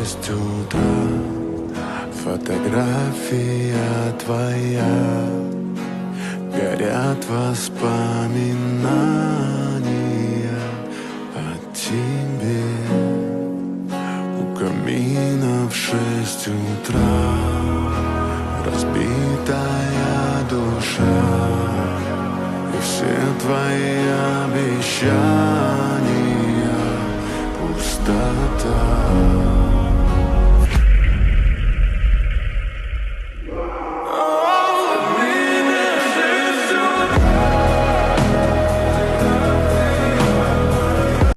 6 утра. Фотография твоя, горят воспоминания о тебе. У камина в 6 утра разбитая душа, и все твои обещания пустота.